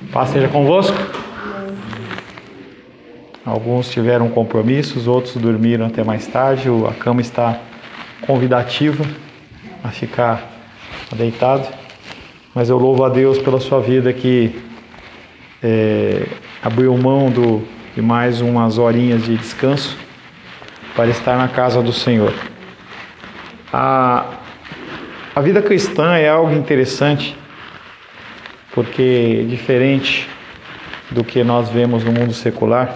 Paz seja convosco. Alguns tiveram compromissos, outros dormiram até mais tarde. A cama está convidativa a ficar deitado. Mas eu louvo a Deus pela sua vida que abriu mão de mais umas horinhas de descanso para estar na casa do Senhor. A vida cristã é algo interessante, porque diferente do que nós vemos no mundo secular,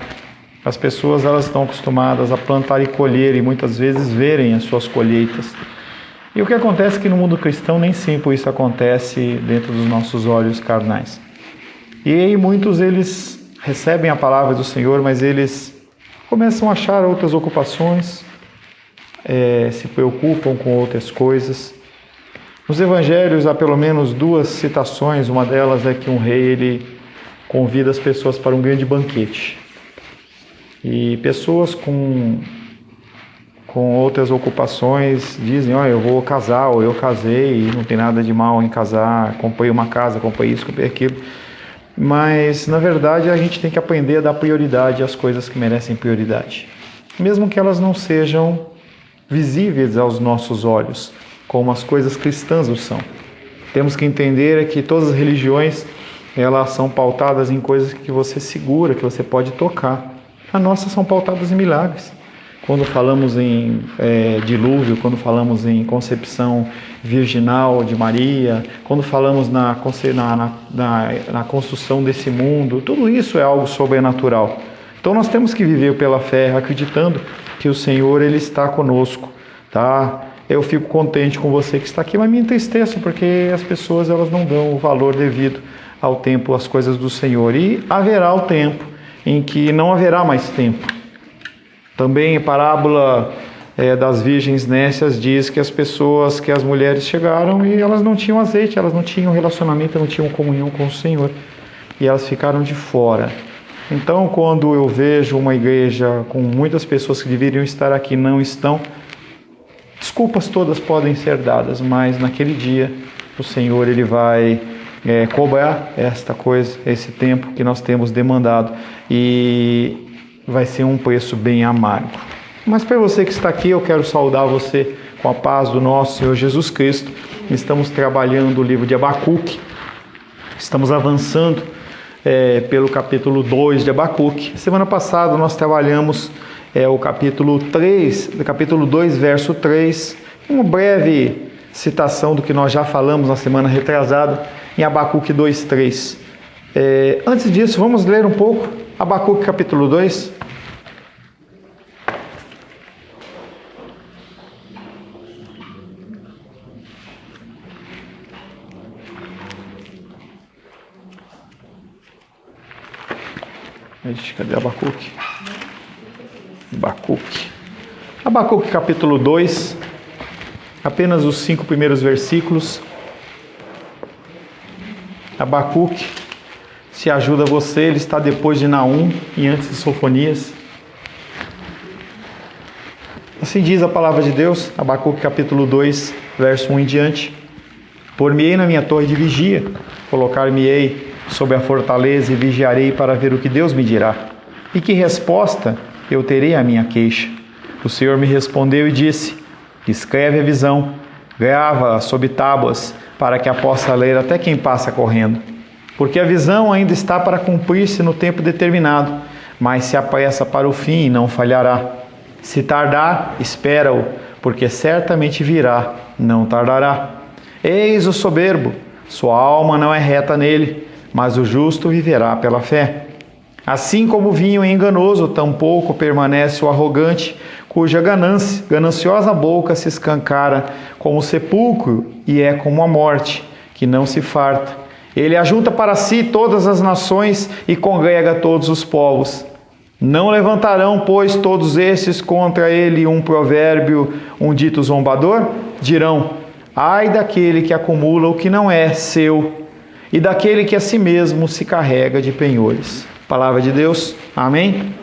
as pessoas elas estão acostumadas a plantar e colher e muitas vezes verem as suas colheitas. E o que acontece é que no mundo cristão nem sempre isso acontece dentro dos nossos olhos carnais. E aí muitos eles recebem a palavra do Senhor, mas eles começam a achar outras ocupações, se preocupam com outras coisas. Nos evangelhos há pelo menos duas citações, uma delas é que um rei ele convida as pessoas para um grande banquete. E pessoas com outras ocupações dizem, eu vou casar, ou eu casei, e não tem nada de mal em casar, comprei uma casa, comprei isso, comprei aquilo. Mas, na verdade, a gente tem que aprender a dar prioridade às coisas que merecem prioridade. Mesmo que elas não sejam visíveis aos nossos olhos, como as coisas cristãs o são. Temos que entender que todas as religiões, elas são pautadas em coisas que você segura, que você pode tocar. As nossas são pautadas em milagres. Quando falamos em dilúvio, quando falamos em concepção virginal de Maria, quando falamos na construção desse mundo, tudo isso é algo sobrenatural. Então nós temos que viver pela fé, acreditando que o Senhor ele está conosco, tá? Eu fico contente com você que está aqui, mas me entristeço porque as pessoas elas não dão o valor devido ao tempo, às coisas do Senhor. E haverá o tempo em que não haverá mais tempo. Também a parábola das virgens nécias diz que as mulheres chegaram e elas não tinham azeite, elas não tinham relacionamento, não tinham comunhão com o Senhor. E elas ficaram de fora. Então, quando eu vejo uma igreja com muitas pessoas que deveriam estar aqui e não estão, desculpas todas podem ser dadas, mas naquele dia o Senhor ele vai cobrar esta coisa, esse tempo que nós temos demandado, e vai ser um preço bem amargo. Mas para você que está aqui, eu quero saudar você com a paz do nosso Senhor Jesus Cristo. Estamos trabalhando o livro de Abacuque, estamos avançando pelo capítulo 2 de Abacuque. Semana passada nós trabalhamos o capítulo 3, capítulo 2, verso 3, uma breve citação do que nós já falamos na semana retrasada, em Abacuque 2:3. Antes disso, vamos ler um pouco Abacuque capítulo 2. Cadê Abacuque? Abacuque capítulo 2, apenas os 5 primeiros versículos. Abacuque se ajuda você, ele está depois de Naum e antes de Sofonias. Assim diz a palavra de Deus, Abacuque capítulo 2, verso 1 em diante. Por-me-ei na minha torre de vigia, colocar-me-ei sobre a fortaleza e vigiarei para ver o que Deus me dirá. E que resposta eu terei à minha queixa? O Senhor me respondeu e disse, escreve a visão, grava sob tábuas, para que a possa ler até quem passa correndo. Porque a visão ainda está para cumprir-se no tempo determinado, mas se apressa para o fim e não falhará. Se tardar, espera-o, porque certamente virá, não tardará. Eis o soberbo, sua alma não é reta nele, mas o justo viverá pela fé. Assim como o vinho é enganoso, tampouco permanece o arrogante, cuja gananciosa boca se escancara como o sepulcro e é como a morte, que não se farta. Ele ajunta para si todas as nações e congrega todos os povos. Não levantarão, pois, todos estes contra ele um provérbio, um dito zombador? Dirão, ai daquele que acumula o que não é seu, e daquele que a si mesmo se carrega de penhores. Palavra de Deus. Amém?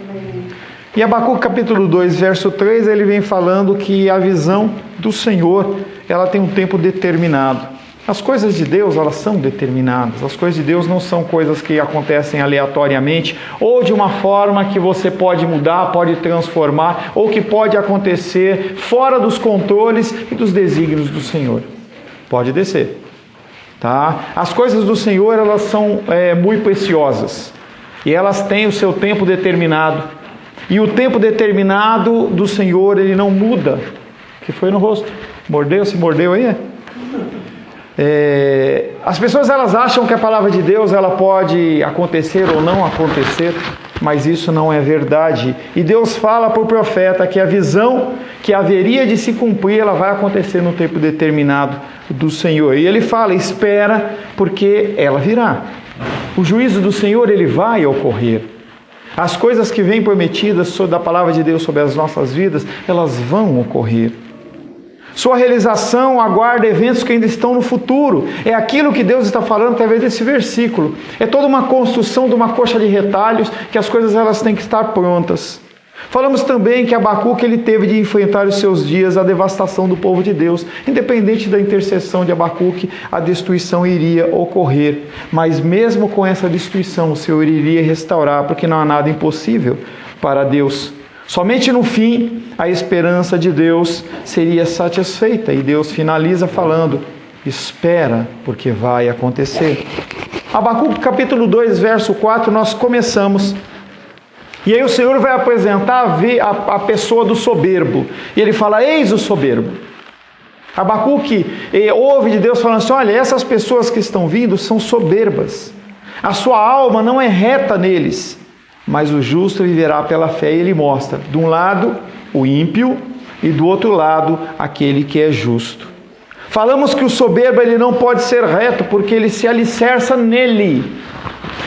E Abacuque capítulo 2, verso 3, ele vem falando que a visão do Senhor, ela tem um tempo determinado. As coisas de Deus, elas são determinadas. As coisas de Deus não são coisas que acontecem aleatoriamente ou de uma forma que você pode mudar, pode transformar ou que pode acontecer fora dos controles e dos desígnios do Senhor. Pode descer. Tá? As coisas do Senhor, elas são muito preciosas e elas têm o seu tempo determinado. E o tempo determinado do Senhor, ele não muda. Que foi no rosto? Mordeu? Se mordeu aí? As pessoas elas acham que a palavra de Deus ela pode acontecer ou não acontecer, mas isso não é verdade. E Deus fala para o profeta que a visão que haveria de se cumprir, ela vai acontecer no tempo determinado do Senhor. E ele fala, espera, porque ela virá. O juízo do Senhor, ele vai ocorrer. As coisas que vêm prometidas da palavra de Deus sobre as nossas vidas, elas vão ocorrer. Sua realização aguarda eventos que ainda estão no futuro. É aquilo que Deus está falando através desse versículo. É toda uma construção de uma coxa de retalhos, que as coisas elas têm que estar prontas. Falamos também que Abacuque ele teve de enfrentar os seus dias a devastação do povo de Deus. Independente da intercessão de Abacuque, a destruição iria ocorrer. Mas mesmo com essa destruição, o Senhor iria restaurar, porque não há nada impossível para Deus. Somente no fim, a esperança de Deus seria satisfeita. E Deus finaliza falando, espera, porque vai acontecer. Abacuque capítulo 2, verso 4, nós começamos. E aí o Senhor vai apresentar a pessoa do soberbo. E ele fala, eis o soberbo. Abacuque ouve de Deus falando assim, olha, essas pessoas que estão vindo são soberbas. A sua alma não é reta neles. Mas o justo viverá pela fé. E ele mostra, de um lado, o ímpio, e do outro lado, aquele que é justo. Falamos que o soberbo ele não pode ser reto, porque ele se alicerça nele.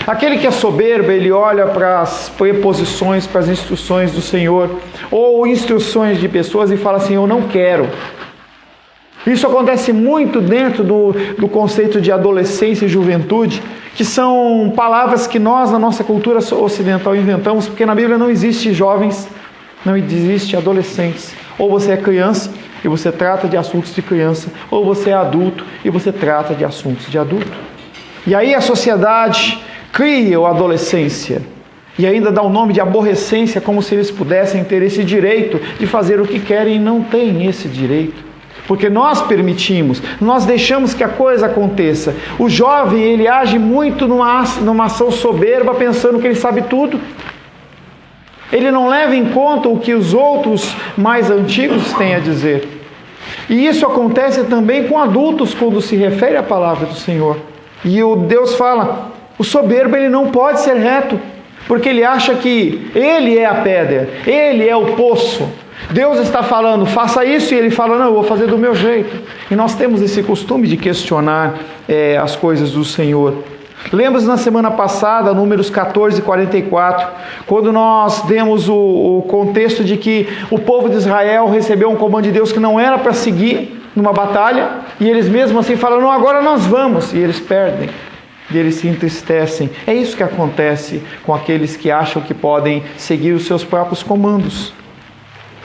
Aquele que é soberbo, ele olha para as preposições, para as instruções do Senhor, ou instruções de pessoas e fala assim, eu não quero. Isso acontece muito dentro do conceito de adolescência e juventude, que são palavras que nós, na nossa cultura ocidental, inventamos, porque na Bíblia não existe jovens, não existe adolescentes. Ou você é criança e você trata de assuntos de criança, ou você é adulto e você trata de assuntos de adulto. E aí a sociedade cria a adolescência e ainda dá o nome de aborrecência, como se eles pudessem ter esse direito de fazer o que querem e não têm esse direito. Porque nós permitimos, nós deixamos que a coisa aconteça. O jovem, ele age muito numa ação soberba, pensando que ele sabe tudo. Ele não leva em conta o que os outros mais antigos têm a dizer. E isso acontece também com adultos, quando se refere à palavra do Senhor. E o Deus fala, o soberbo ele não pode ser reto, porque ele acha que ele é a pedra, ele é o poço. Deus está falando, faça isso, e ele fala, não, eu vou fazer do meu jeito. E nós temos esse costume de questionar as coisas do Senhor. Lembra-se na semana passada, Números 14, 44, quando nós demos o contexto de que o povo de Israel recebeu um comando de Deus que não era para seguir numa batalha, e eles mesmo assim falam, não, agora nós vamos, e eles perdem. E eles se entristecem. É isso que acontece com aqueles que acham que podem seguir os seus próprios comandos.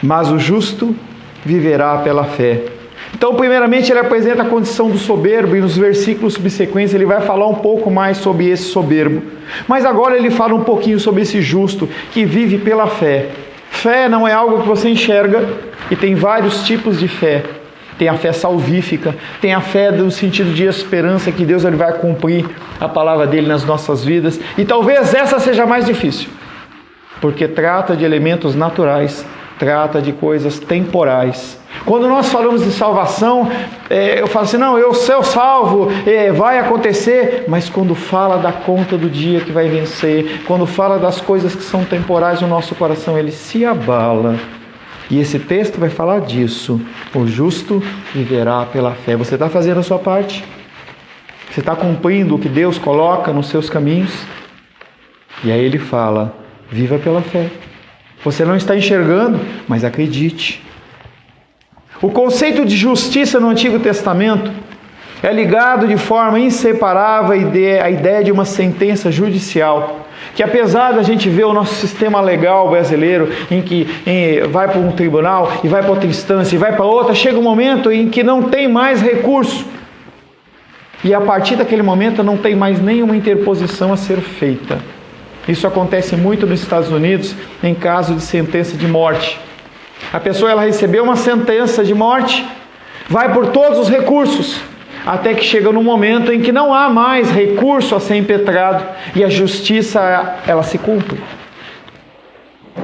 Mas o justo viverá pela fé. Então, primeiramente, ele apresenta a condição do soberbo, e nos versículos subsequentes ele vai falar um pouco mais sobre esse soberbo. Mas agora ele fala um pouquinho sobre esse justo, que vive pela fé. Fé não é algo que você enxerga, e tem vários tipos de fé. Tem a fé salvífica, tem a fé no sentido de esperança, que Deus ele vai cumprir a palavra dele nas nossas vidas. E talvez essa seja a mais difícil, porque trata de elementos naturais, trata de coisas temporais. Quando nós falamos de salvação, eu falo assim, não, eu sou salvo, vai acontecer. Mas quando fala da conta do dia que vai vencer, quando fala das coisas que são temporais, o nosso coração ele se abala. E esse texto vai falar disso. O justo viverá pela fé. Você está fazendo a sua parte? Você está cumprindo o que Deus coloca nos seus caminhos? E aí ele fala, viva pela fé. Você não está enxergando, mas acredite. O conceito de justiça no Antigo Testamento é ligado de forma inseparável à ideia de uma sentença judicial. Que apesar da gente ver o nosso sistema legal brasileiro, em que vai para um tribunal, e vai para outra instância, e vai para outra, chega um momento em que não tem mais recurso. E a partir daquele momento não tem mais nenhuma interposição a ser feita. Isso acontece muito nos Estados Unidos em caso de sentença de morte. A pessoa ela recebeu uma sentença de morte, vai por todos os recursos, até que chega num momento em que não há mais recurso a ser impetrado e a justiça ela se cumpre.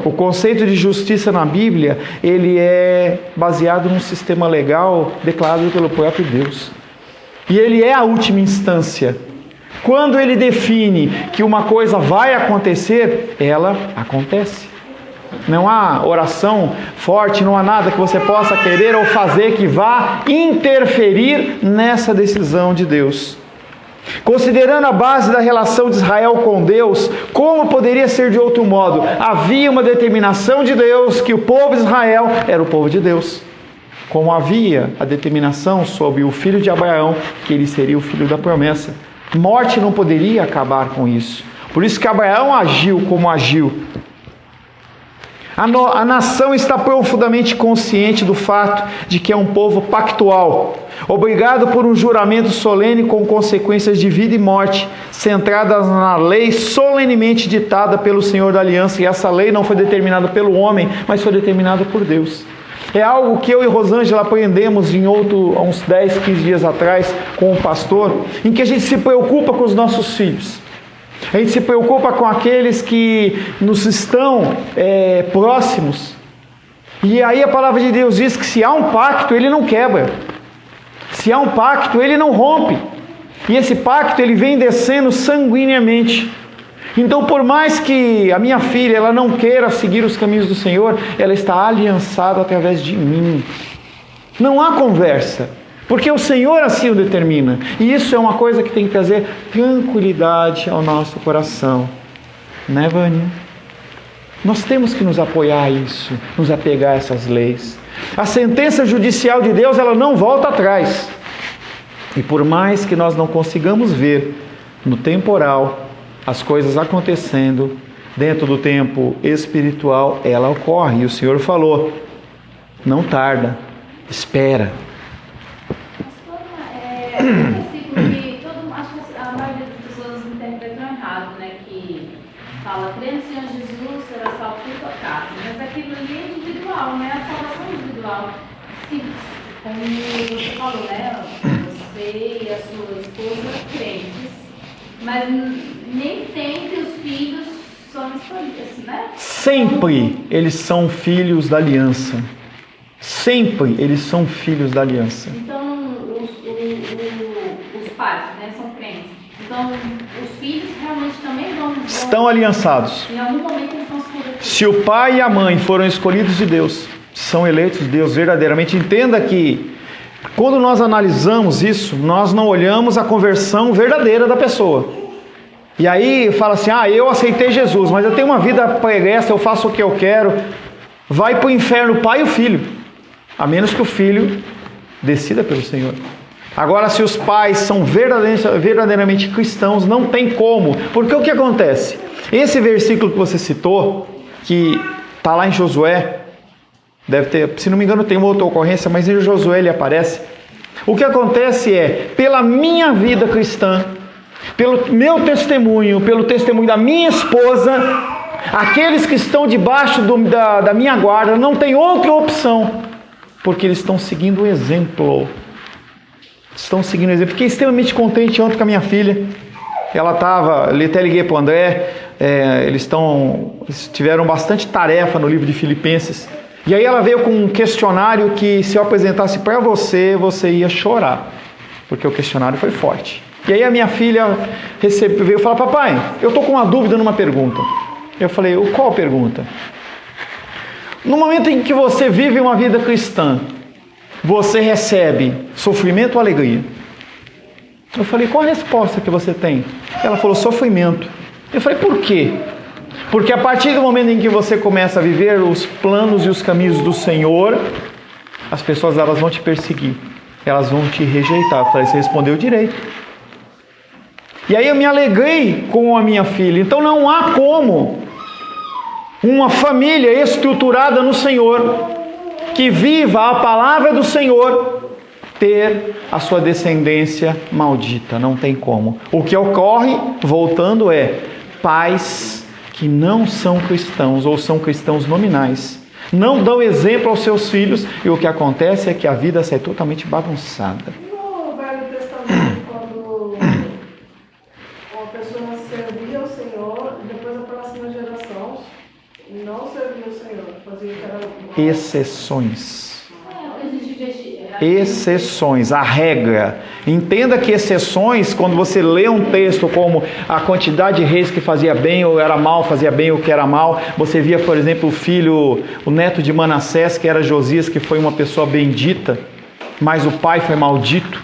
O conceito de justiça na Bíblia, ele é baseado num sistema legal declarado pelo próprio Deus. E ele é a última instância. Quando ele define que uma coisa vai acontecer, ela acontece. Não há oração forte, não há nada que você possa querer ou fazer que vá interferir nessa decisão de Deus. Considerando a base da relação de Israel com Deus, como poderia ser de outro modo? Havia uma determinação de Deus que o povo de Israel era o povo de Deus. Como havia a determinação sobre o filho de Abraão, que ele seria o filho da promessa. Morte não poderia acabar com isso. Por isso que Abraão agiu como agiu. A nação está profundamente consciente do fato de que é um povo pactual, obrigado por um juramento solene com consequências de vida e morte, centradas na lei solenemente ditada pelo Senhor da Aliança. E essa lei não foi determinada pelo homem, mas foi determinada por Deus. É algo que eu e Rosângela aprendemos há uns 10, 15 dias atrás com um pastor, em que a gente se preocupa com os nossos filhos. A gente se preocupa com aqueles que nos estão próximos. E aí a palavra de Deus diz que se há um pacto, ele não quebra. Se há um pacto, ele não rompe. E esse pacto, ele vem descendo sanguineamente. Então, por mais que a minha filha ela não queira seguir os caminhos do Senhor, ela está aliançada através de mim. Não há conversa, porque o Senhor assim o determina. E isso é uma coisa que tem que trazer tranquilidade ao nosso coração. Né, Vânia? Nós temos que nos apoiar a isso, nos apegar a essas leis. A sentença judicial de Deus, ela não volta atrás. E por mais que nós não consigamos ver no temporal as coisas acontecendo, dentro do tempo espiritual, ela ocorre. E o Senhor falou, não tarda, espera. Acho que a maioria das pessoas interpretam errado, né? Que fala, crê no Senhor Jesus, será salvo por tua casa. Mas aquilo ali é individual, né? A salvação individual. Sim, como você falou, né? Você e a sua esposa crentes. Mas nem sempre os filhos são escolhidos, né? Sempre eles são filhos da aliança. Sempre eles são filhos da aliança. Então, os pais, né, são crentes. Então, os filhos realmente também estão aliançados. Em algum momento eles vão se converter. Se o pai e a mãe foram escolhidos de Deus, são eleitos de Deus verdadeiramente. Entenda que quando nós analisamos isso, nós não olhamos a conversão verdadeira da pessoa. E aí fala assim, eu aceitei Jesus, mas eu tenho uma vida pregressa, eu faço o que eu quero. Vai para o inferno o pai e o filho, a menos que o filho decida pelo Senhor. Agora, se os pais são verdadeiramente cristãos, não tem como. Porque o que acontece? Esse versículo que você citou, que está lá em Josué, deve ter, se não me engano tem uma outra ocorrência, mas em Josué ele aparece. O que acontece é, pela minha vida cristã, pelo meu testemunho, pelo testemunho da minha esposa, aqueles que estão debaixo da minha guarda não tem outra opção, porque eles estão seguindo o exemplo. Estão seguindo o exemplo. Fiquei extremamente contente ontem com a minha filha. Ela estava, até liguei para o André, eles tiveram bastante tarefa no livro de Filipenses. E aí ela veio com um questionário que se eu apresentasse para você, você ia chorar, porque o questionário foi forte. E aí a minha filha veio falar, papai, eu estou com uma dúvida numa pergunta. Eu falei, qual pergunta? No momento em que você vive uma vida cristã, você recebe sofrimento ou alegria? Eu falei, qual a resposta que você tem? Ela falou, sofrimento. Eu falei, por quê? Porque a partir do momento em que você começa a viver os planos e os caminhos do Senhor, as pessoas elas vão te perseguir, elas vão te rejeitar. Eu falei, você respondeu direito. E aí eu me alegrei com a minha filha. Então não há como uma família estruturada no Senhor, que viva a palavra do Senhor, ter a sua descendência maldita, não tem como. O que ocorre, voltando, é pais que não são cristãos ou são cristãos nominais, não dão exemplo aos seus filhos, e o que acontece é que a vida sai totalmente bagunçada. No Velho Testamento, quando uma pessoa servia ao Senhor, depois a próxima geração não servia ao Senhor, fazia o que era mal. Exceções. Exceções, a regra. Entenda que exceções, quando você lê um texto como a quantidade de reis que fazia bem ou era mal, fazia bem ou que era mal, você via, por exemplo, o neto de Manassés, que era Josias, que foi uma pessoa bendita, mas o pai foi maldito.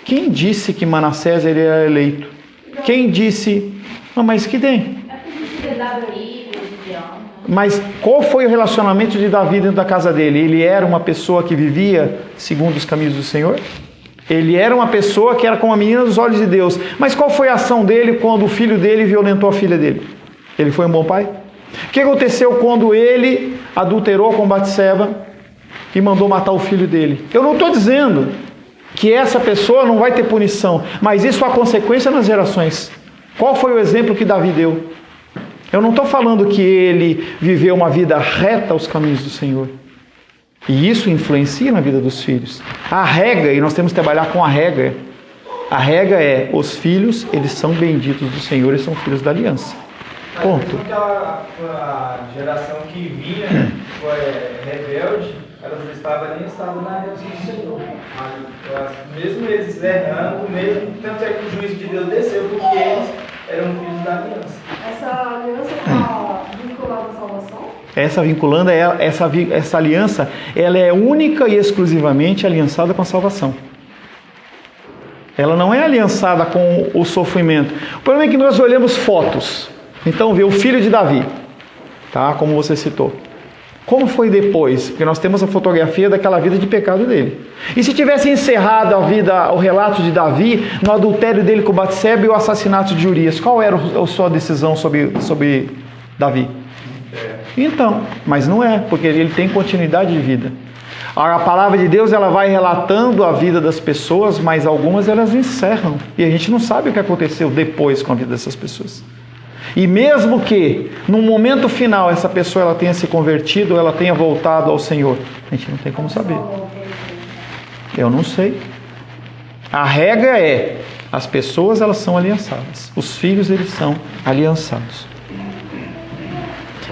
Quem disse que Manassés ele era eleito? Quem disse? Não, mas que tem? Mas qual foi o relacionamento de Davi dentro da casa dele? Ele era uma pessoa que vivia segundo os caminhos do Senhor? Ele era uma pessoa que era como a menina dos olhos de Deus. Mas qual foi a ação dele quando o filho dele violentou a filha dele? Ele foi um bom pai? O que aconteceu quando ele adulterou com Batseba e mandou matar o filho dele? Eu não estou dizendo que essa pessoa não vai ter punição, mas isso há consequência nas gerações. Qual foi o exemplo que Davi deu? Eu não estou falando que ele viveu uma vida reta aos caminhos do Senhor. E isso influencia na vida dos filhos. A regra, e nós temos que trabalhar com a regra. A regra é, os filhos, eles são benditos do Senhor e são filhos da aliança. Ponto. A geração que vinha foi rebelde, elas estavam nem estavam na aliança do Senhor. Mesmo eles errando, mesmo, tanto é que o juízo de Deus desceu, porque eles eram filhos da aliança. Essa aliança está vinculada à salvação? Essa aliança, ela é única e exclusivamente aliançada com a salvação. Ela não é aliançada com o sofrimento. O problema é que nós olhamos fotos. Então, vê o filho de Davi, tá? Como você citou. Como foi depois? Porque nós temos a fotografia daquela vida de pecado dele. E se tivesse encerrado o relato de Davi no adultério dele com Batseba e o assassinato de Urias, qual era a sua decisão sobre Davi? Então, mas não é, porque ele tem continuidade de vida. A palavra de Deus, ela vai relatando a vida das pessoas, mas algumas elas encerram. E a gente não sabe o que aconteceu depois com a vida dessas pessoas. E mesmo que, no momento final, essa pessoa ela tenha se convertido, ou ela tenha voltado ao Senhor, a gente não tem como saber. Eu não sei. A regra é, as pessoas elas são aliançadas. Os filhos eles são aliançados.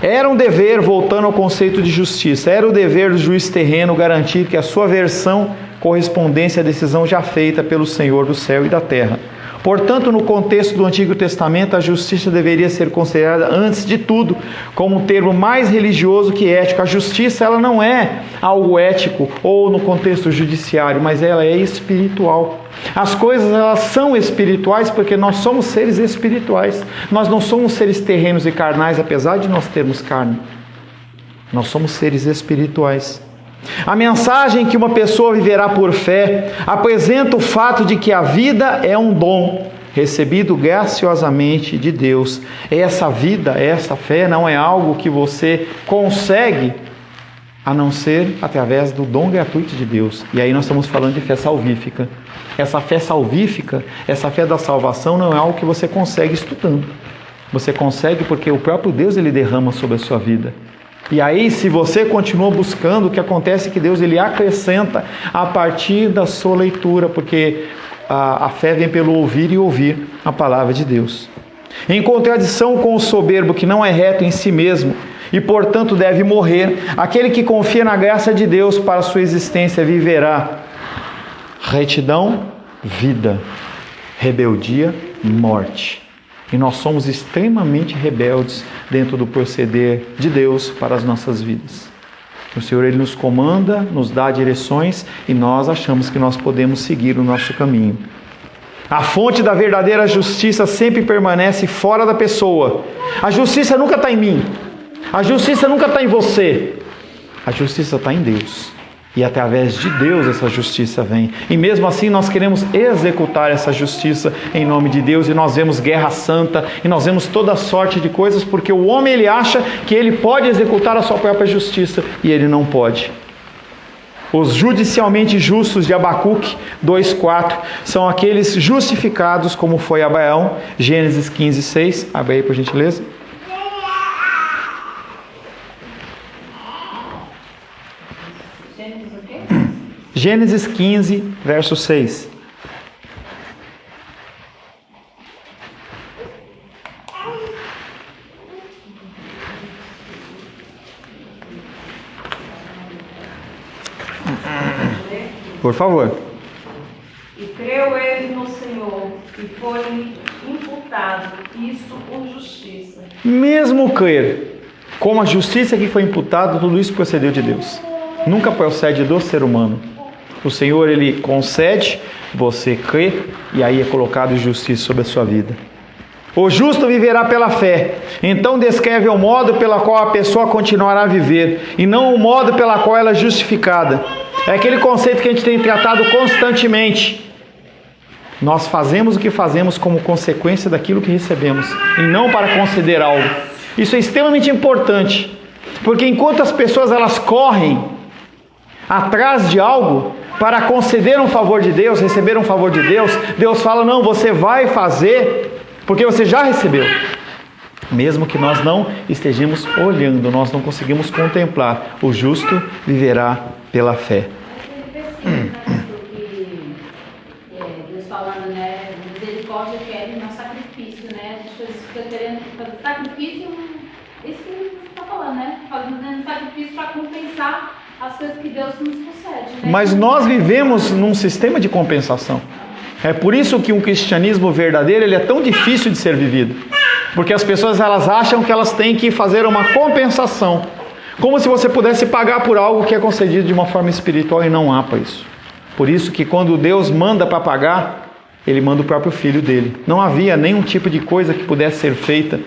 Era um dever, voltando ao conceito de justiça, era o dever do juiz terreno garantir que a sua versão correspondesse à decisão já feita pelo Senhor do céu e da terra. Portanto, no contexto do Antigo Testamento, a justiça deveria ser considerada, antes de tudo, como um termo mais religioso que ético. A justiça ela não é algo ético ou no contexto judiciário, mas ela é espiritual. As coisas elas são espirituais porque nós somos seres espirituais. Nós não somos seres terrenos e carnais, apesar de nós termos carne. Nós somos seres espirituais. A mensagem que uma pessoa viverá por fé apresenta o fato de que a vida é um dom recebido graciosamente de Deus. Essa vida, essa fé não é algo que você consegue a não ser através do dom gratuito de Deus. E aí nós estamos falando de fé salvífica. Essa fé salvífica, essa fé da salvação não é algo que você consegue estudando. Você consegue porque o próprio Deus ele derrama sobre a sua vida. E aí, se você continua buscando, o que acontece é que Deus ele acrescenta a partir da sua leitura, porque a fé vem pelo ouvir e ouvir a palavra de Deus. Em contradição com o soberbo que não é reto em si mesmo e, portanto, deve morrer, aquele que confia na graça de Deus para a sua existência viverá retidão, vida, rebeldia, morte. E nós somos extremamente rebeldes dentro do proceder de Deus para as nossas vidas. O Senhor ele nos comanda, nos dá direções e nós achamos que nós podemos seguir o nosso caminho. A fonte da verdadeira justiça sempre permanece fora da pessoa. A justiça nunca está em mim. A justiça nunca está em você. A justiça está em Deus. E através de Deus essa justiça vem. E mesmo assim nós queremos executar essa justiça em nome de Deus. E nós vemos guerra santa. E nós vemos toda sorte de coisas. Porque o homem ele acha que ele pode executar a sua própria justiça. E ele não pode. Os judicialmente justos de Abacuque 2,4 são aqueles justificados como foi Abraão, Gênesis 15,6. Abre aí por gentileza. Gênesis o quê? Gênesis 15, verso 6. Por favor. E creu ele no Senhor, e foi imputado isso por justiça. Mesmo crer, como a justiça que foi imputada, tudo isso procedeu de Deus. Nunca procede do ser humano. O Senhor, Ele concede, você crê, e aí é colocado justiça sobre a sua vida. O justo viverá pela fé. Então descreve o modo pela qual a pessoa continuará a viver, e não o modo pela qual ela é justificada. É aquele conceito que a gente tem tratado constantemente. Nós fazemos o que fazemos como consequência daquilo que recebemos, e não para conceder algo. Isso é extremamente importante, porque enquanto as pessoas elas correm atrás de algo para conceder um favor de Deus, receber um favor de Deus, Deus fala, não, você vai fazer porque você já recebeu. Mesmo que nós não estejamos olhando, nós não conseguimos contemplar, o justo viverá pela fé. Deus falando, né? Misericórdia quer não sacrifício, né? A gente fica querendo fazer sacrifício, isso que você está falando, né? Fazendo sacrifício para compensar as coisas que Deus nos concede, né? Mas nós vivemos num sistema de compensação. É por isso que um cristianismo verdadeiro ele é tão difícil de ser vivido. Porque as pessoas elas acham que elas têm que fazer uma compensação. Como se você pudesse pagar por algo que é concedido de uma forma espiritual, e não há para isso. Por isso que quando Deus manda para pagar, Ele manda o próprio Filho dele. Não havia nenhum tipo de coisa que pudesse ser feita,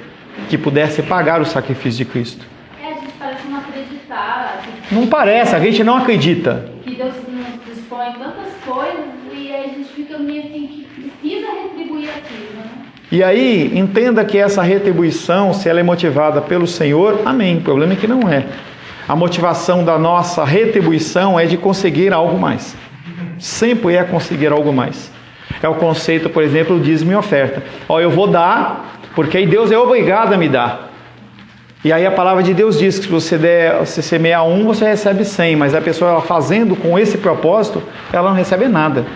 que pudesse pagar o sacrifício de Cristo. A gente parece não acreditar. Não parece, a gente não acredita. Que Deus nos dispõe tantas coisas e aí a gente fica meio assim que precisa retribuir aquilo, né? E aí, entenda que essa retribuição, se ela é motivada pelo Senhor, amém. O problema é que não é. A motivação da nossa retribuição é de conseguir algo mais. Sempre é conseguir algo mais. É o conceito, por exemplo, do dízimo e oferta. Eu vou dar, porque aí Deus é obrigado a me dar. E aí a palavra de Deus diz que se você semear 1, você recebe 100. Mas a pessoa ela fazendo com esse propósito, ela não recebe nada.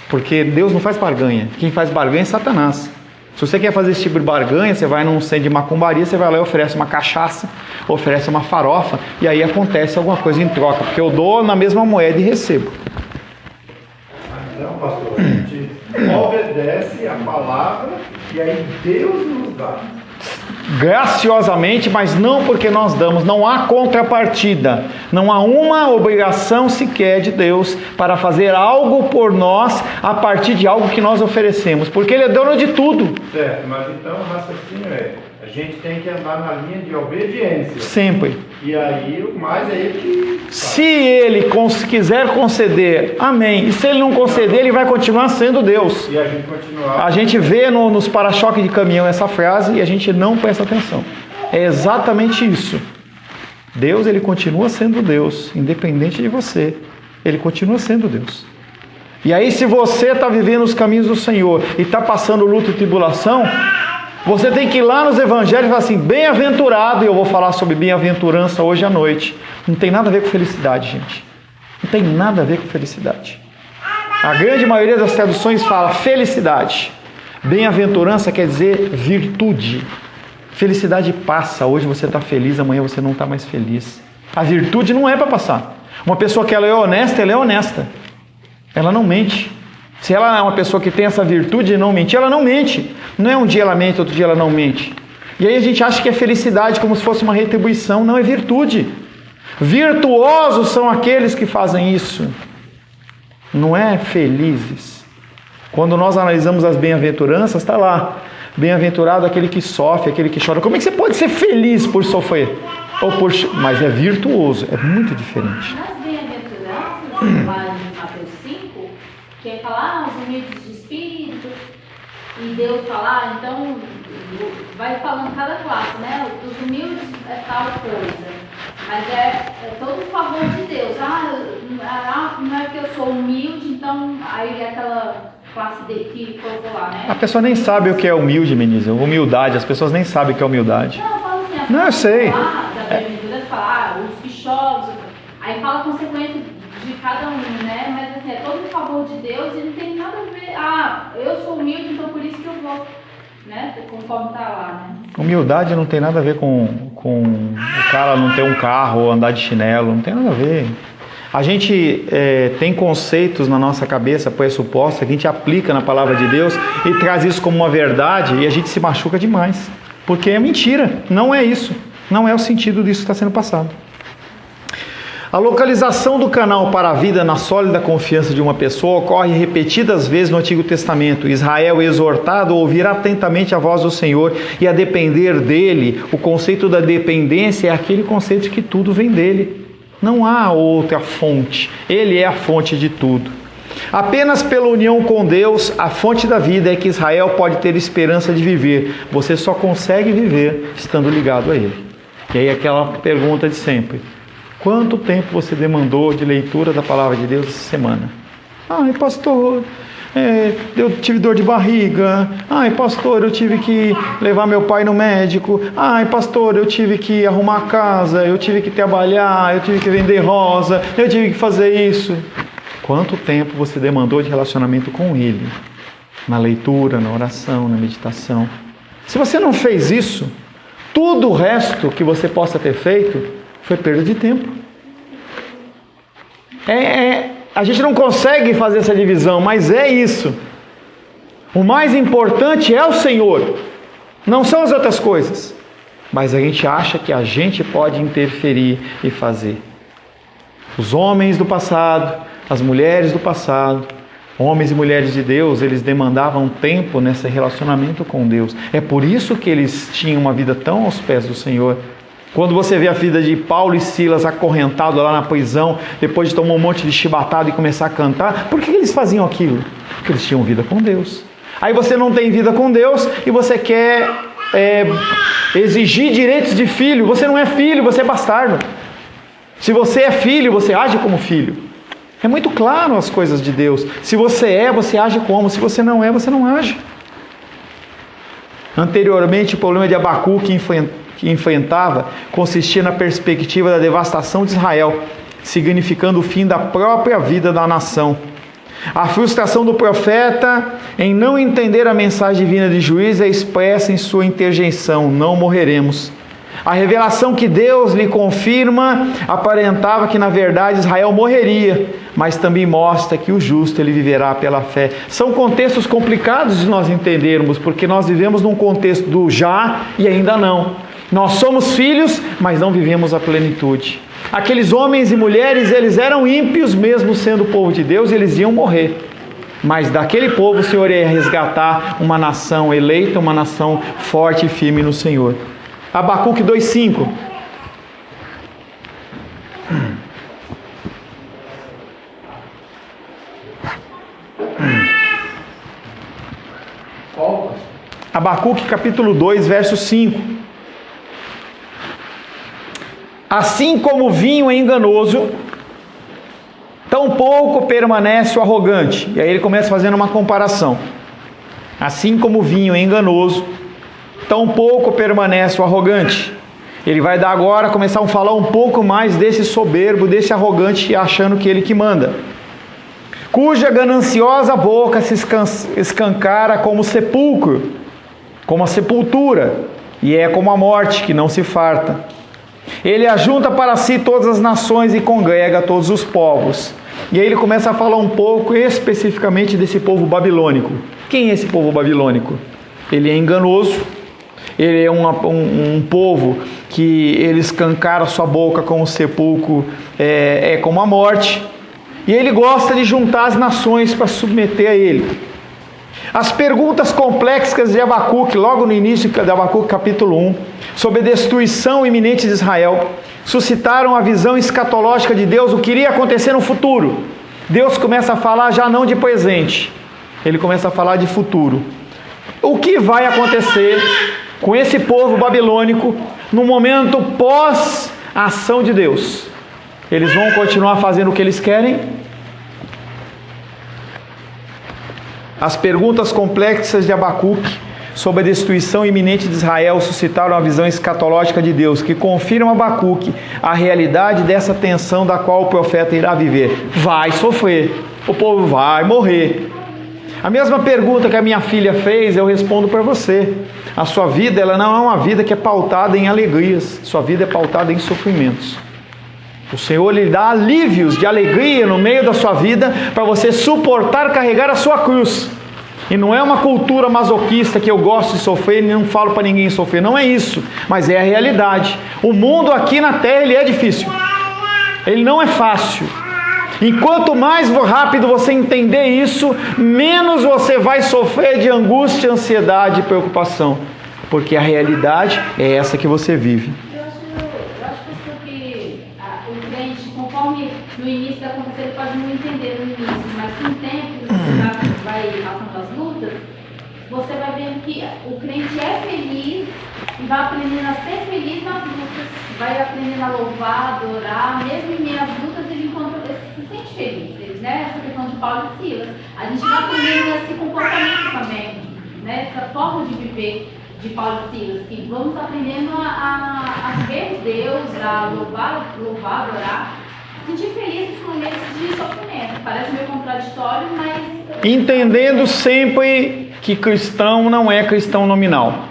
Porque Deus não faz barganha. Quem faz barganha é Satanás. Se você quer fazer esse tipo de barganha, você vai num centro de macumbaria, você vai lá e oferece uma cachaça, oferece uma farofa, e aí acontece alguma coisa em troca, porque eu dou na mesma moeda e recebo. Então, pastor, a gente obedece a palavra e aí Deus nos dá. Graciosamente, mas não porque nós damos, não há contrapartida, não há uma obrigação sequer de Deus para fazer algo por nós a partir de algo que nós oferecemos, porque Ele é dono de tudo. Certo, mas então o raciocínio a gente tem que andar na linha de obediência. Sempre. E aí o mais é Ele que faz. Se Ele quiser conceder, amém. E se Ele não conceder, Ele vai continuar sendo Deus. E a gente continuar. A gente vê nos para-choques de caminhão essa frase e a gente não presta atenção. É exatamente isso. Deus, Ele continua sendo Deus, independente de você. Ele continua sendo Deus. E aí, se você está vivendo os caminhos do Senhor e está passando luta e tribulação, você tem que ir lá nos evangelhos e falar assim, bem-aventurado, e eu vou falar sobre bem-aventurança hoje à noite. Não tem nada a ver com felicidade, gente. Não tem nada a ver com felicidade. A grande maioria das traduções fala felicidade. Bem-aventurança quer dizer virtude. Felicidade passa. Hoje você está feliz, amanhã você não está mais feliz. A virtude não é para passar. Uma pessoa que ela é honesta, ela é honesta. Ela não mente. Se ela é uma pessoa que tem essa virtude de não mentir, ela não mente. Não é um dia ela mente, outro dia ela não mente. E aí a gente acha que é felicidade como se fosse uma retribuição. Não, é virtude. Virtuosos são aqueles que fazem isso. Não é felizes. Quando nós analisamos as bem-aventuranças, está lá. Bem-aventurado aquele que sofre, aquele que chora. Como é que você pode ser feliz por sofrer? Mas é virtuoso. É muito diferente. Nas bem-aventuranças, lá em Mateus 5, que é falar os humildes de espírito, e Deus falar, então vai falando cada classe, né? Os humildes é tal coisa. Mas é todo o favor de Deus. Não é que eu sou humilde, então aí é aquela classe D que colocou lá, né? A pessoa nem sabe o que é humilde, Menisa. Humildade, as pessoas nem sabem o que é humildade. Não, eu falo assim, não, eu sei. Da bem-aventurança, fala, os que choram, aí fala a consequência de cada um, né? Mas assim, é todo o favor de Deus e não tem nada a ver, eu sou humilde, então por isso que eu vou, né? Conforme tá lá, né? Humildade não tem nada a ver com o cara não ter um carro ou andar de chinelo, não tem nada a ver. A gente tem conceitos na nossa cabeça pressupostos que a gente aplica na palavra de Deus e traz isso como uma verdade e a gente se machuca demais. Porque é mentira, não é isso. Não é o sentido disso que está sendo passado. A localização do canal para a vida na sólida confiança de uma pessoa ocorre repetidas vezes no Antigo Testamento. Israel é exortado a ouvir atentamente a voz do Senhor e a depender dele. O conceito da dependência é aquele conceito de que tudo vem dele. Não há outra fonte. Ele é a fonte de tudo. Apenas pela união com Deus, a fonte da vida, é que Israel pode ter esperança de viver. Você só consegue viver estando ligado a Ele. E aí aquela pergunta de sempre. Quanto tempo você demandou de leitura da palavra de Deus essa semana? Ai, pastor, eu tive dor de barriga. Ai, pastor, eu tive que levar meu pai no médico. Ai, pastor, eu tive que arrumar a casa. Eu tive que trabalhar. Eu tive que vender rosa. Eu tive que fazer isso. Quanto tempo você demandou de relacionamento com Ele? Na leitura, na oração, na meditação. Se você não fez isso, tudo o resto que você possa ter feito foi perda de tempo. A gente não consegue fazer essa divisão, mas é isso. O mais importante é o Senhor, não são as outras coisas. Mas a gente acha que a gente pode interferir e fazer. Os homens do passado, as mulheres do passado, homens e mulheres de Deus, eles demandavam tempo nesse relacionamento com Deus. É por isso que eles tinham uma vida tão aos pés do Senhor. Quando você vê a vida de Paulo e Silas acorrentado lá na prisão, depois de tomar um monte de chibatada e começar a cantar, por que eles faziam aquilo? Porque eles tinham vida com Deus. Aí você não tem vida com Deus e você quer exigir direitos de filho. Você não é filho, você é bastardo. Se você é filho, você age como filho. É muito claro as coisas de Deus. Se você age como. Se você não é, você não age. Anteriormente, o problema de Abacuque que enfrentava consistia na perspectiva da devastação de Israel, significando o fim da própria vida da nação. A frustração do profeta em não entender a mensagem divina de juízo é expressa em sua interjeição: não morreremos. A revelação que Deus lhe confirma aparentava que na verdade Israel morreria, mas também mostra que o justo ele viverá pela fé. São contextos complicados de nós entendermos, porque nós vivemos num contexto do já e ainda não. Nós somos filhos, mas não vivemos a plenitude. Aqueles homens e mulheres, eles eram ímpios mesmo sendo povo de Deus, eles iam morrer. Mas daquele povo o Senhor ia resgatar uma nação eleita, uma nação forte e firme no Senhor. Abacuque 2,5. Abacuque capítulo 2, verso 5. Assim como o vinho é enganoso, tão pouco permanece o arrogante. E aí ele começa fazendo uma comparação. Assim como o vinho é enganoso, tão pouco permanece o arrogante. Ele vai dar agora, começar a falar um pouco mais desse soberbo, desse arrogante, achando que ele que manda. Cuja gananciosa boca se escancara como sepulcro, como a sepultura, e é como a morte que não se farta. Ele ajunta para si todas as nações e congrega todos os povos. E aí ele começa a falar um pouco especificamente desse povo babilônico. Quem é esse povo babilônico? Ele é enganoso, ele é um povo que ele escancara sua boca como sepulcro, como a morte. E ele gosta de juntar as nações para submeter a ele. As perguntas complexas de Abacuque, logo no início de Abacuque capítulo 1, sobre a destruição iminente de Israel, suscitaram a visão escatológica de Deus, o que iria acontecer no futuro. Deus começa a falar já não de presente, ele começa a falar de futuro. O que vai acontecer com esse povo babilônico no momento pós a ação de Deus, eles vão continuar fazendo o que eles querem? As perguntas complexas de Abacuque sobre a destruição iminente de Israel suscitaram a visão escatológica de Deus, que confirma a Abacuque a realidade dessa tensão da qual o profeta irá viver. Vai sofrer, o povo vai morrer. A mesma pergunta que a minha filha fez, eu respondo para você. A sua vida, ela não é uma vida que é pautada em alegrias, sua vida é pautada em sofrimentos. O Senhor lhe dá alívios de alegria no meio da sua vida para você suportar, carregar a sua cruz. E não é uma cultura masoquista que eu gosto de sofrer e não falo para ninguém sofrer. Não é isso, mas é a realidade. O mundo aqui na terra, ele é difícil. Ele não é fácil. E quanto mais rápido você entender isso, menos você vai sofrer de angústia, ansiedade e preocupação. Porque a realidade é essa que você vive. Eu acho que o crente, conforme no início da conversa, ele pode não entender no início, mas com o tempo, você vai passando as lutas, você vai vendo que o crente é feliz e vai aprendendo a ser feliz nas lutas, vai aprendendo a louvar, adorar, mesmo em meio às lutas ele se sente feliz, né? Essa questão de Paulo e Silas, a gente vai aprendendo esse comportamento também, né? Essa forma de viver de Paulo e Silas, que vamos aprendendo a ver Deus, a louvar, adorar, sentir feliz nos momentos de sofrimento. Parece meio contraditório, mas... Entendendo sempre que cristão não é cristão nominal.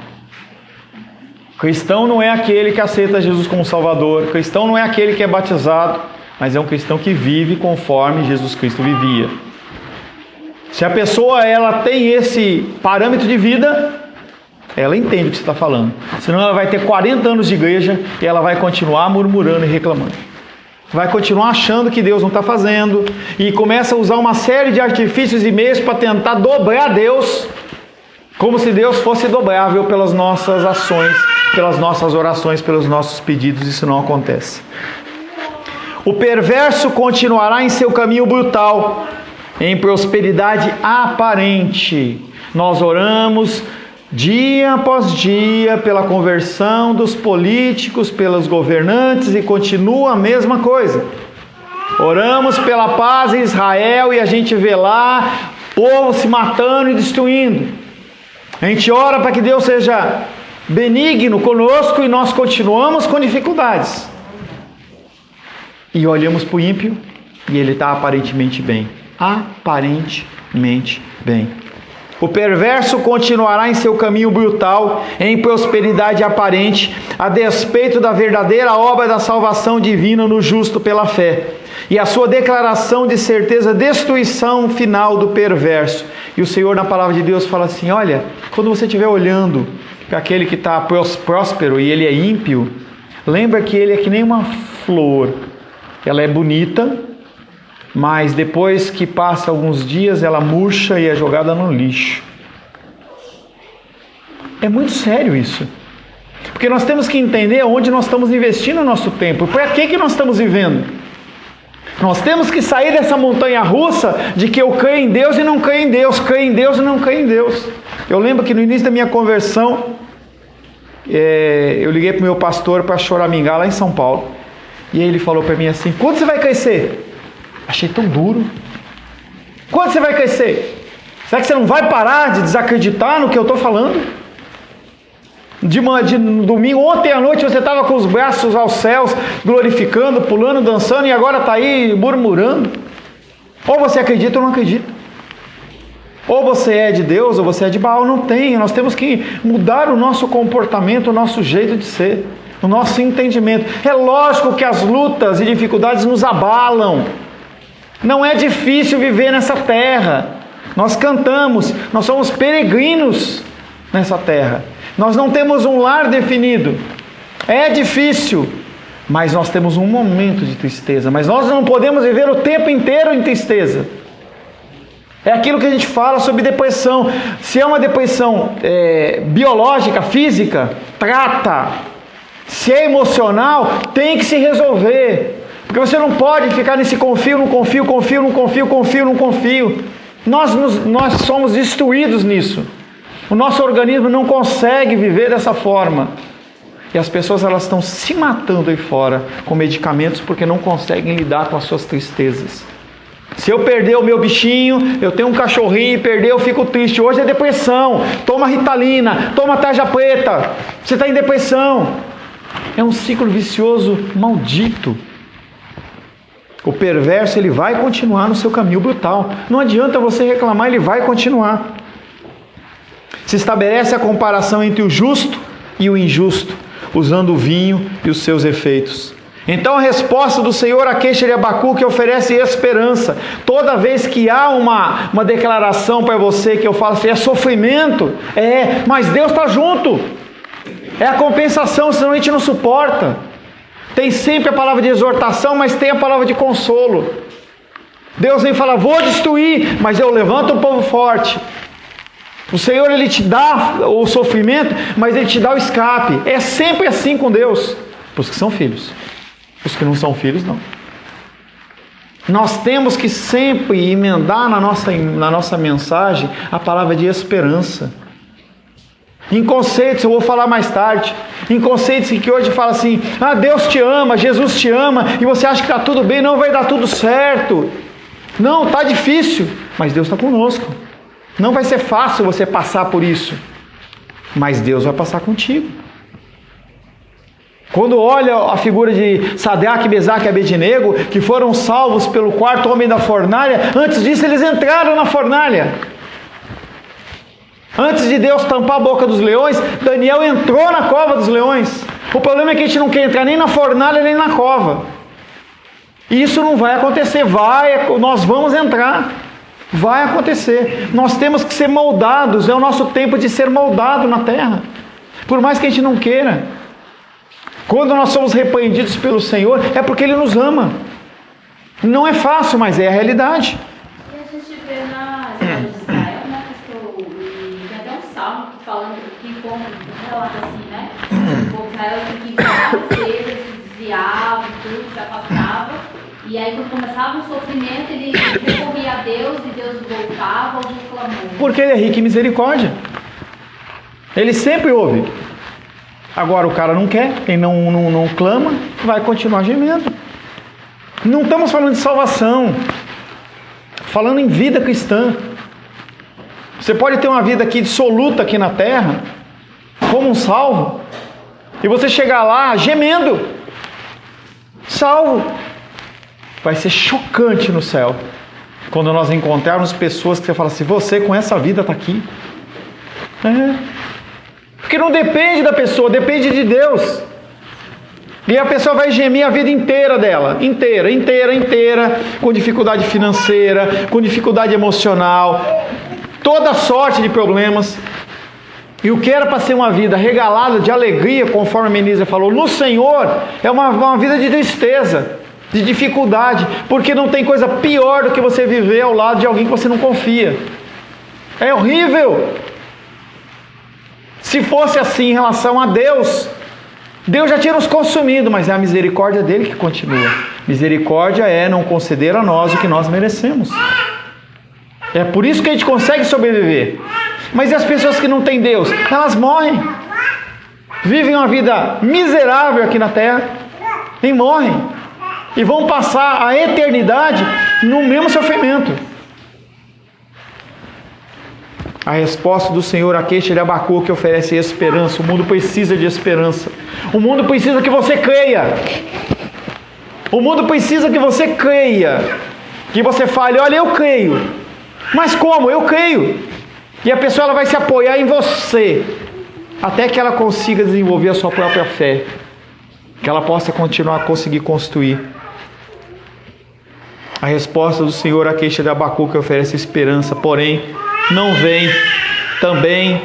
Cristão não é aquele que aceita Jesus como Salvador. Cristão não é aquele que é batizado, mas é um cristão que vive conforme Jesus Cristo vivia. Se a pessoa ela tem esse parâmetro de vida, ela entende o que você está falando. Senão ela vai ter 40 anos de igreja e ela vai continuar murmurando e reclamando. Vai continuar achando que Deus não está fazendo e começa a usar uma série de artifícios e meios para tentar dobrar Deus, como se Deus fosse dobrável pelas nossas ações, pelas nossas orações, pelos nossos pedidos. Isso não acontece. O perverso continuará em seu caminho brutal, em prosperidade aparente. Nós oramos dia após dia pela conversão dos políticos, pelos governantes, e continua a mesma coisa. Oramos pela paz em Israel e a gente vê lá povo se matando e destruindo. A gente ora para que Deus seja benigno conosco e nós continuamos com dificuldades. E olhamos para o ímpio e ele está aparentemente bem. Aparentemente bem. O perverso continuará em seu caminho brutal, em prosperidade aparente, a despeito da verdadeira obra da salvação divina no justo pela fé. E a sua declaração de certeza, destruição final do perverso. E o Senhor, na palavra de Deus, fala assim: olha, quando você estiver olhando para aquele que está próspero e ele é ímpio, lembra que ele é que nem uma flor. Ela é bonita, mas depois que passa alguns dias, ela murcha e é jogada no lixo. É muito sério isso. Porque nós temos que entender onde nós estamos investindo o nosso tempo. Para que nós estamos vivendo? Nós temos que sair dessa montanha russa de que eu creio em Deus e não creio em Deus, creio em Deus e não creio em Deus. Eu lembro que no início da minha conversão, eu liguei para o meu pastor para choramingar lá em São Paulo. E aí ele falou para mim assim: quando você vai crescer? Achei tão duro. Quando você vai crescer? Será que você não vai parar de desacreditar no que eu estou falando? No domingo, ontem à noite você estava com os braços aos céus, glorificando, pulando, dançando, e agora está aí murmurando. Ou você acredita ou não acredita. Ou você é de Deus ou você é de Baal. Não tem. Nós temos que mudar o nosso comportamento, o nosso jeito de ser, o nosso entendimento. É lógico que as lutas e dificuldades nos abalam. Não é difícil viver nessa terra. Nós cantamos, nós somos peregrinos nessa terra. Nós não temos um lar definido. É difícil, mas nós temos um momento de tristeza. Mas nós não podemos viver o tempo inteiro em tristeza. É aquilo que a gente fala sobre depressão. Se é uma depressão biológica, física, trata. Se é emocional, tem que se resolver. Porque você não pode ficar nesse confio, não confio, confio, não confio, confio, não confio. Nós somos destruídos nisso. O nosso organismo não consegue viver dessa forma. E as pessoas elas estão se matando aí fora com medicamentos porque não conseguem lidar com as suas tristezas. Se eu perder o meu bichinho, eu tenho um cachorrinho e perder, eu fico triste. Hoje é depressão. Toma Ritalina, toma tarja preta. Você está em depressão. É um ciclo vicioso maldito. O perverso ele vai continuar no seu caminho brutal. Não adianta você reclamar, ele vai continuar. Se estabelece a comparação entre o justo e o injusto, usando o vinho e os seus efeitos. Então a resposta do Senhor à queixa de Abacuque oferece esperança. Toda vez que há uma declaração para você que eu falo assim, é sofrimento, mas Deus está junto. É a compensação, senão a gente não suporta. Tem sempre a palavra de exortação, mas tem a palavra de consolo. Deus vem falar, vou destruir, mas eu levanto um povo forte. O Senhor ele te dá o sofrimento, mas Ele te dá o escape. É sempre assim com Deus. Para os que são filhos. Os que não são filhos, não. Nós temos que sempre emendar na nossa mensagem a palavra de esperança. Em conceitos, eu vou falar mais tarde. Em conceitos que hoje fala assim, Deus te ama, Jesus te ama, e você acha que está tudo bem, não vai dar tudo certo. Não, está difícil, mas Deus está conosco. Não vai ser fácil você passar por isso, mas Deus vai passar contigo. Quando olha a figura de Sadraque, Mesaque e Abednego, que foram salvos pelo quarto homem da fornalha, antes disso eles entraram na fornalha. Antes de Deus tampar a boca dos leões, Daniel entrou na cova dos leões. O problema é que a gente não quer entrar nem na fornalha, nem na cova. E isso não vai acontecer. Nós vamos entrar. Vai acontecer. Nós temos que ser moldados. É o nosso tempo de ser moldado na terra. Por mais que a gente não queira. Quando nós somos repreendidos pelo Senhor, é porque Ele nos ama. Não é fácil, mas é a realidade. E a gente vê na história de Israel, né, tem até um salmo falando que como relata assim, né? O povo de Israel que enviava se desviava, tudo, se afastava. E aí quando começava o sofrimento, ele recorria a Deus e Deus voltava ou reclamou. Porque Ele é rico em misericórdia. Ele sempre ouve. Agora o cara não quer, quem não clama, vai continuar gemendo. Não estamos falando de salvação, falando em vida cristã. Você pode ter uma vida aqui dissoluta aqui na terra, como um salvo, e você chegar lá gemendo, salvo. Vai ser chocante no céu, quando nós encontrarmos pessoas que você fala assim, você com essa vida está aqui. Porque não depende da pessoa, depende de Deus. E a pessoa vai gemer a vida inteira dela, inteira, com dificuldade financeira, com dificuldade emocional, toda sorte de problemas. E o que era para ser uma vida regalada de alegria, conforme a Menísia falou, no Senhor, é uma vida de tristeza, de dificuldade, porque não tem coisa pior do que você viver ao lado de alguém que você não confia. É horrível. Se fosse assim em relação a Deus, Deus já tinha nos consumido, mas é a misericórdia dele que continua. Misericórdia é não conceder a nós o que nós merecemos. É por isso que a gente consegue sobreviver. Mas e as pessoas que não têm Deus? Elas morrem. Vivem uma vida miserável aqui na terra e morrem. E vão passar a eternidade no mesmo sofrimento. A resposta do Senhor à queixa de Abacuque oferece esperança. O mundo precisa de esperança. O mundo precisa que você creia. O mundo precisa que você creia. Que você fale, olha, eu creio. Mas como? Eu creio. E a pessoa ela vai se apoiar em você. Até que ela consiga desenvolver a sua própria fé. Que ela possa continuar a conseguir construir. A resposta do Senhor à queixa de Abacuque oferece esperança. Porém, não vem também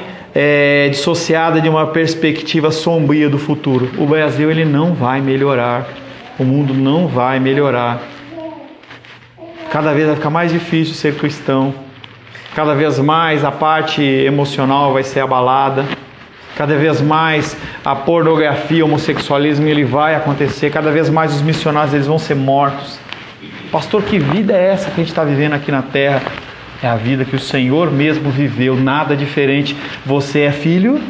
dissociada de uma perspectiva sombria do futuro. O Brasil ele não vai melhorar. O mundo não vai melhorar. Cada vez vai ficar mais difícil ser cristão. Cada vez mais a parte emocional vai ser abalada. Cada vez mais a pornografia, o homossexualismo ele vai acontecer. Cada vez mais os missionários eles vão ser mortos. Pastor, que vida é essa que a gente está vivendo aqui na terra? É a vida que o Senhor mesmo viveu, nada diferente. Você é filho?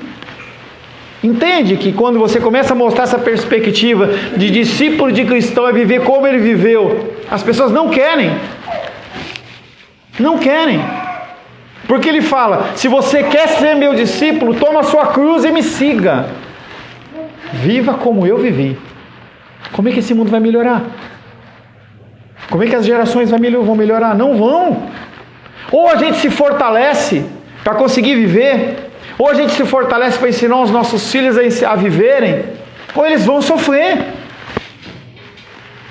Entende que quando você começa a mostrar essa perspectiva de discípulo de cristão é viver como ele viveu, as pessoas não querem. Não querem. Porque ele fala, se você quer ser meu discípulo, toma a sua cruz e me siga. Viva como eu vivi. Como é que esse mundo vai melhorar? Como é que as gerações vão melhorar? Não vão. Ou a gente se fortalece para conseguir viver, ou a gente se fortalece para ensinar os nossos filhos a viverem, ou eles vão sofrer.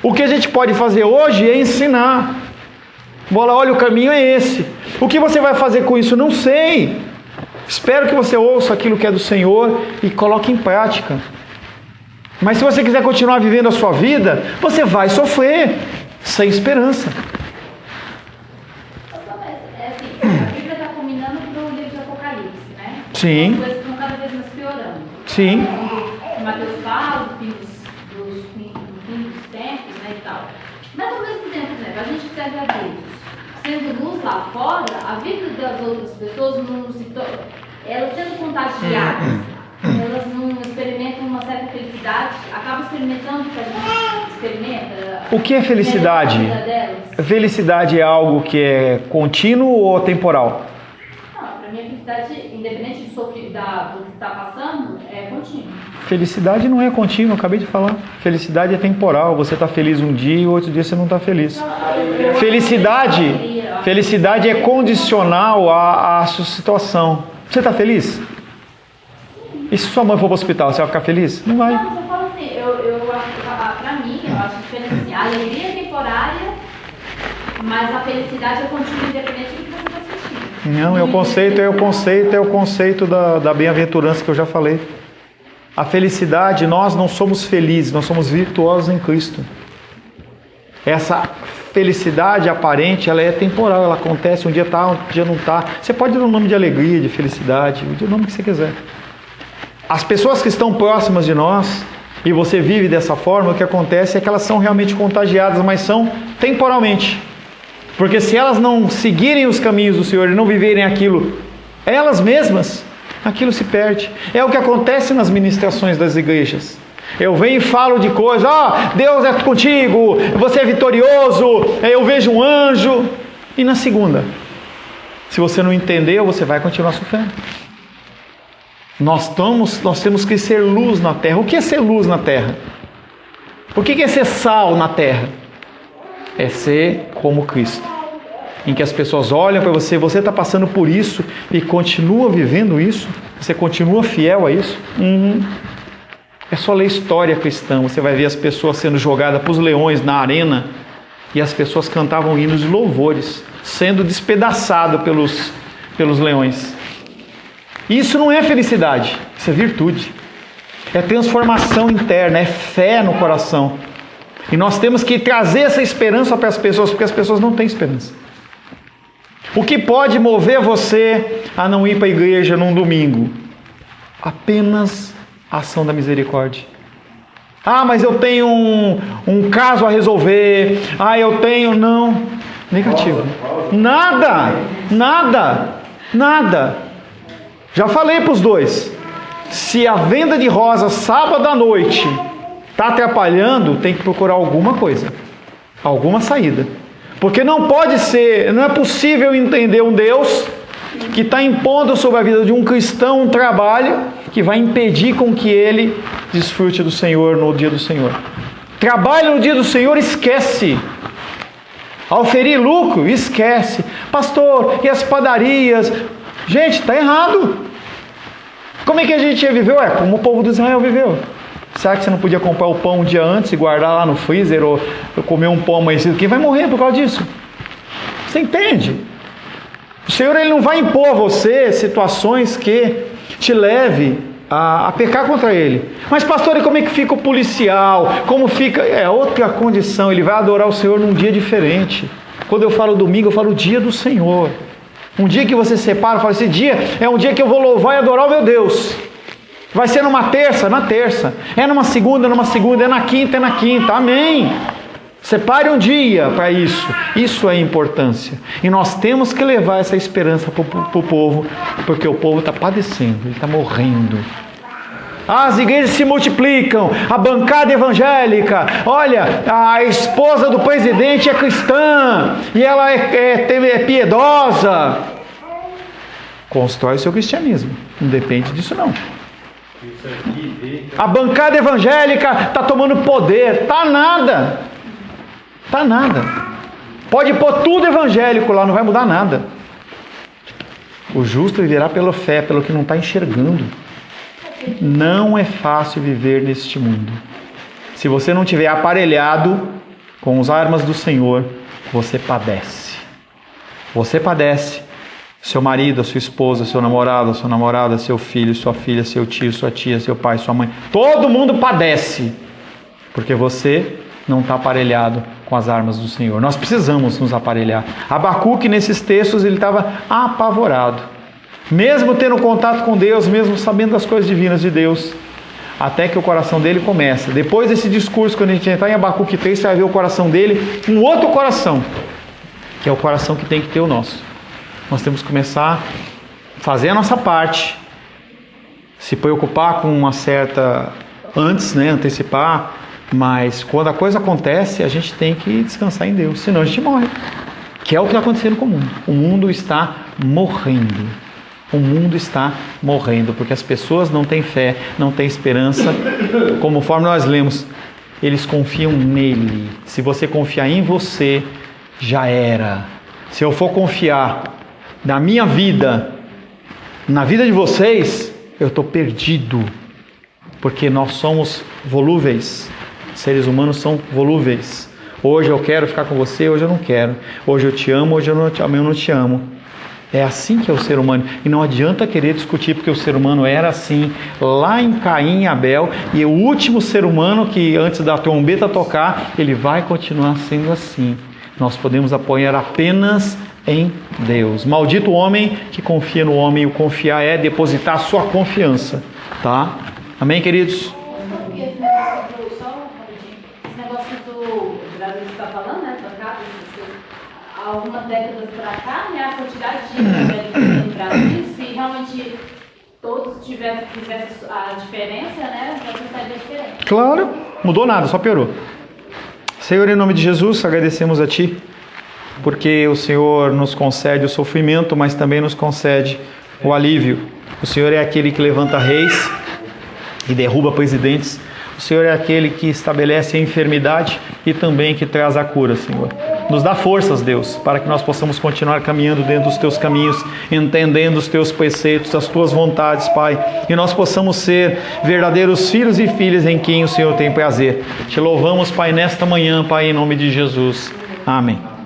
O que a gente pode fazer hoje é ensinar. Olha, o caminho é esse. O que você vai fazer com isso? Não sei. Espero que você ouça aquilo que é do Senhor e coloque em prática. Mas se você quiser continuar vivendo a sua vida, você vai sofrer, sem esperança. A Bíblia está combinando para o livro de Apocalipse, né? Sim. As coisas estão cada vez mais piorando. Sim. Quando Mateus fala do fim dos tempos, né, e tal. Mas ao mesmo tempo, né, a gente serve a Deus. Sendo luz lá fora, a vida das outras pessoas não se torna... Elas sendo contagiadas, elas não experimentam uma certa felicidade, acabam experimentando o que a gente experimenta. O que é felicidade? Felicidade é algo que é contínuo ou temporal? Não, para mim a felicidade, independente do que está passando, é contínua. Felicidade não é contínua, eu acabei de falar. Felicidade é temporal, você está feliz um dia e outro dia você não está feliz. Felicidade é condicional à sua situação. Você está feliz? E se sua mãe for para o hospital, você vai ficar feliz? Não vai. Não, mas eu falo assim, pra mim, eu acho diferente assim, a alegria é temporária, mas a felicidade é contínua, independente do que você está sentindo. Não, é o conceito da bem-aventurança que eu já falei. A felicidade, nós não somos felizes, nós somos virtuosos em Cristo. Essa felicidade aparente, ela é temporal, ela acontece, um dia está, um dia não está. Você pode dar um nome de alegria, de felicidade, o nome que você quiser. As pessoas que estão próximas de nós, e você vive dessa forma, o que acontece é que elas são realmente contagiadas, mas são temporalmente. Porque se elas não seguirem os caminhos do Senhor e não viverem aquilo, elas mesmas, aquilo se perde. É o que acontece nas ministrações das igrejas. Eu venho e falo de coisas, Deus é contigo, você é vitorioso, eu vejo um anjo. E na segunda, se você não entendeu, você vai continuar sofrendo. Nós temos que ser luz na terra. O que é ser luz na terra? O que é ser sal na terra? É ser como Cristo, em que as pessoas olham para você, você está passando por isso e continua vivendo isso? Você continua fiel a isso? É só ler história cristã, você vai ver as pessoas sendo jogadas para os leões na arena e as pessoas cantavam hinos de louvores, sendo despedaçado pelos leões. Isso não é felicidade, isso é virtude. É transformação interna, é fé no coração. E nós temos que trazer essa esperança para as pessoas, porque as pessoas não têm esperança. O que pode mover você a não ir para a igreja num domingo? Apenas a ação da misericórdia. Mas eu tenho um caso a resolver. Eu tenho... Não. Negativo. Nada. Já falei para os dois. Se a venda de rosas sábado à noite está atrapalhando, tem que procurar alguma coisa. Alguma saída. Porque não é possível entender um Deus que está impondo sobre a vida de um cristão um trabalho que vai impedir com que ele desfrute do Senhor no dia do Senhor. Trabalho no dia do Senhor, esquece. Ao ferir lucro, esquece. Pastor, e as padarias? Gente, está errado. Como é que a gente viveu? Como o povo de Israel viveu. Será que você não podia comprar o pão um dia antes e guardar lá no freezer ou comer um pão amanhecido? Quem vai morrer por causa disso? Você entende? O Senhor ele não vai impor a você situações que te leve a pecar contra Ele. Mas pastor, e como é que fica o policial? Como fica? É outra condição. Ele vai adorar o Senhor num dia diferente. Quando eu falo domingo, eu falo o dia do Senhor. Um dia que você separa, fala, esse dia é um dia que eu vou louvar e adorar o meu Deus. Vai ser numa terça? Na terça. É numa segunda? É na quinta. Amém. Separe um dia para isso. Isso é importância. E nós temos que levar essa esperança para o povo, porque o povo está padecendo, ele está morrendo. As igrejas se multiplicam, a bancada evangélica, olha, a esposa do presidente é cristã e ela é piedosa. Constrói o seu cristianismo, não depende disso não. A bancada evangélica está tomando poder, tá nada. Pode pôr tudo evangélico lá, não vai mudar nada. O justo viverá pela fé, pelo que não está enxergando. Não é fácil viver neste mundo. Se você não tiver aparelhado com as armas do Senhor, você padece. Você padece. Seu marido, a sua esposa, seu namorado, a sua namorada, seu filho, sua filha, seu tio, sua tia, seu pai, sua mãe. Todo mundo padece. Porque você não está aparelhado com as armas do Senhor. Nós precisamos nos aparelhar. Abacuque, nesses textos, ele estava apavorado. Mesmo tendo contato com Deus, mesmo sabendo das coisas divinas de Deus, até que o coração dele começa. Depois desse discurso, quando a gente entrar em Abacuque 3, você vai ver o coração dele, um outro coração, que é o coração que tem que ter o nosso. Nós temos que começar a fazer a nossa parte, se preocupar com uma certa... antes, antecipar, mas quando a coisa acontece, a gente tem que descansar em Deus, senão a gente morre. Que é o que está acontecendo com o mundo. O mundo está morrendo. O mundo está morrendo, porque as pessoas não têm fé, não têm esperança. Conforme nós lemos, eles confiam nele. Se você confiar em você, já era. Se eu for confiar na minha vida, na vida de vocês, eu estou perdido. Porque nós somos volúveis. Seres humanos são volúveis. Hoje eu quero ficar com você, hoje eu não quero. Hoje eu te amo, hoje eu não te amo. É assim que é o ser humano. E não adianta querer discutir, porque o ser humano era assim lá em Caim e Abel. E o último ser humano que antes da trombeta tocar, ele vai continuar sendo assim. Nós podemos apoiar apenas em Deus. Maldito o homem que confia no homem. E o confiar é depositar a sua confiança. Tá? Amém, queridos? Esse negócio do Brasil que você está falando, algumas décadas para cá, a quantidade de evangélicos no Brasil, se realmente todos fizessem a diferença, a situação estaria diferente. Claro, mudou nada, só piorou. Senhor, em nome de Jesus, agradecemos a Ti, porque o Senhor nos concede o sofrimento, mas também nos concede o alívio. O Senhor é aquele que levanta reis e derruba presidentes. O Senhor é aquele que estabelece a enfermidade e também que traz a cura, Senhor. Nos dá forças, Deus, para que nós possamos continuar caminhando dentro dos Teus caminhos, entendendo os Teus preceitos, as Tuas vontades, Pai. E nós possamos ser verdadeiros filhos e filhas em quem o Senhor tem prazer. Te louvamos, Pai, nesta manhã, Pai, em nome de Jesus. Amém.